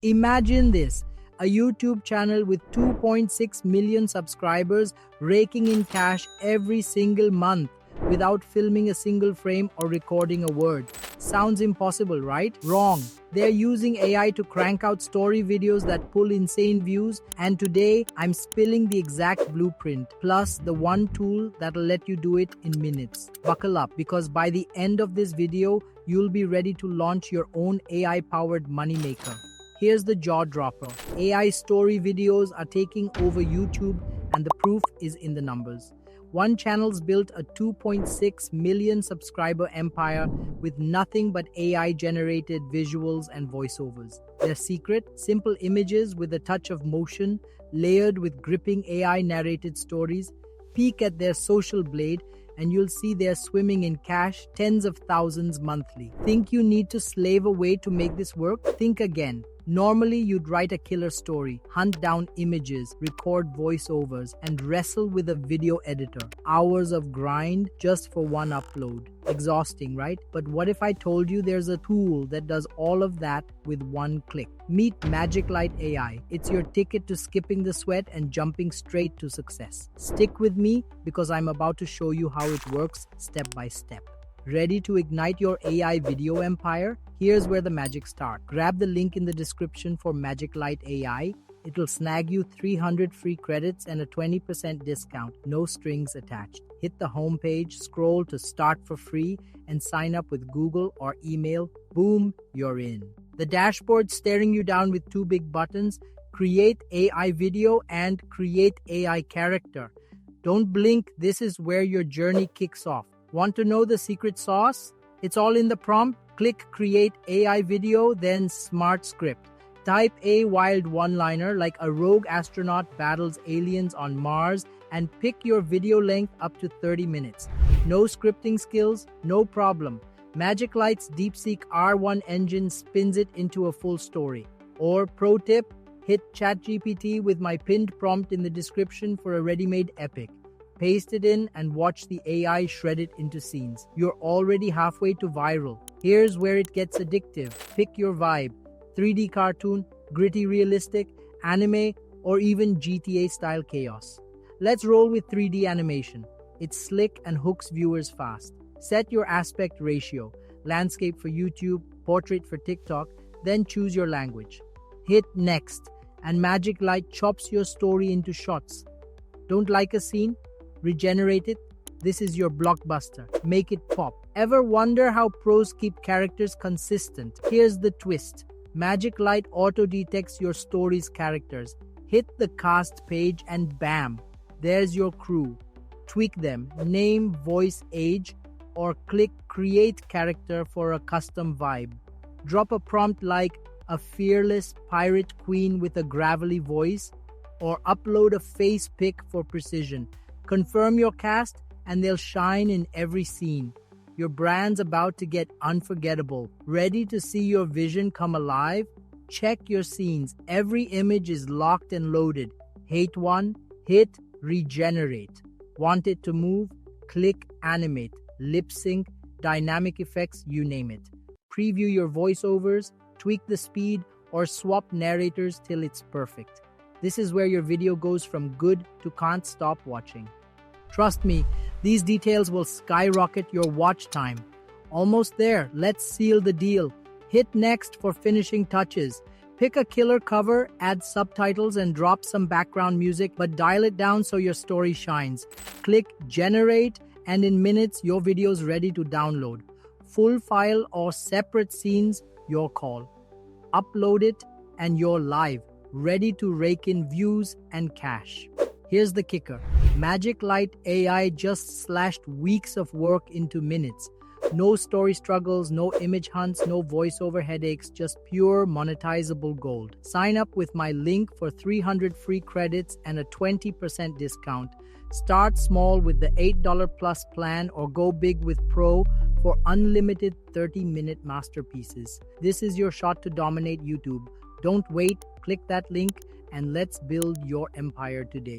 Imagine this, a YouTube channel with 2.6 million subscribers raking in cash every single month without filming a single frame or recording a word. Sounds impossible, right? Wrong. They're using AI to crank out story videos that pull insane views, and today I'm spilling the exact blueprint, plus the one tool that'll let you do it in minutes. Buckle up, because by the end of this video, you'll be ready to launch your own AI-powered moneymaker. Here's the jaw dropper. AI story videos are taking over YouTube, and the proof is in the numbers. One channel's built a 2.6 million subscriber empire with nothing but AI-generated visuals and voiceovers. Their secret? Simple images with a touch of motion, layered with gripping AI-narrated stories. Peek at their social blade, and you'll see they're swimming in cash, tens of thousands monthly. Think you need to slave away to make this work? Think again. Normally, you'd write a killer story, hunt down images, record voiceovers, and wrestle with a video editor. Hours of grind just for one upload. Exhausting, right? But what if I told you there's a tool that does all of that with one click? Meet MagicLite AI. It's your ticket to skipping the sweat and jumping straight to success. Stick with me, because I'm about to show you how it works step by step. Ready to ignite your AI video empire? Here's where the magic starts. Grab the link in the description for MagicLite AI. It'll snag you 300 free credits and a 20% discount, no strings attached. Hit the homepage, scroll to start for free, and sign up with Google or email. Boom, you're in. The dashboard staring you down with two big buttons: Create AI Video and Create AI Character. Don't blink, this is where your journey kicks off. Want to know the secret sauce? It's all in the prompt. Click Create AI Video, then Smart Script. Type a wild one-liner like a rogue astronaut battles aliens on Mars, and pick your video length up to 30 minutes. No scripting skills? No problem. MagicLite's DeepSeek R1 engine spins it into a full story. Or pro tip, hit ChatGPT with my pinned prompt in the description for a ready-made epic. Paste it in and watch the AI shred it into scenes. You're already halfway to viral. Here's where it gets addictive. Pick your vibe: 3D cartoon, gritty realistic, anime, or even GTA-style chaos. Let's roll with 3D animation. It's slick and hooks viewers fast. Set your aspect ratio: landscape for YouTube, portrait for TikTok, then choose your language. Hit next, and MagicLite chops your story into shots. Don't like a scene? Regenerate it. This is your blockbuster. Make it pop. Ever wonder how pros keep characters consistent? Here's the twist. MagicLite auto-detects your story's characters. Hit the cast page and bam, there's your crew. Tweak them, name, voice, age, or click Create Character for a custom vibe. Drop a prompt like a fearless pirate queen with a gravelly voice, or upload a face pic for precision. Confirm your cast, and they'll shine in every scene. Your brand's about to get unforgettable. Ready to see your vision come alive? Check your scenes. Every image is locked and loaded. Hate one? Hit Regenerate. Want it to move? Click Animate. Lip sync, dynamic effects, you name it. Preview your voiceovers, tweak the speed, or swap narrators till it's perfect. This is where your video goes from good to can't stop watching. Trust me, these details will skyrocket your watch time. Almost there, let's seal the deal. Hit next for finishing touches. Pick a killer cover, add subtitles, and drop some background music, but dial it down so your story shines. Click Generate, and in minutes, your video's ready to download. Full file or separate scenes, your call. Upload it, and you're live, ready to rake in views and cash. Here's the kicker. MagicLite AI just slashed weeks of work into minutes. No story struggles, no image hunts, no voiceover headaches, just pure monetizable gold. Sign up with my link for 300 free credits and a 20% discount. Start small with the $8 plus plan, or go big with Pro for unlimited 30-minute masterpieces. This is your shot to dominate YouTube. Don't wait, click that link, and let's build your empire today.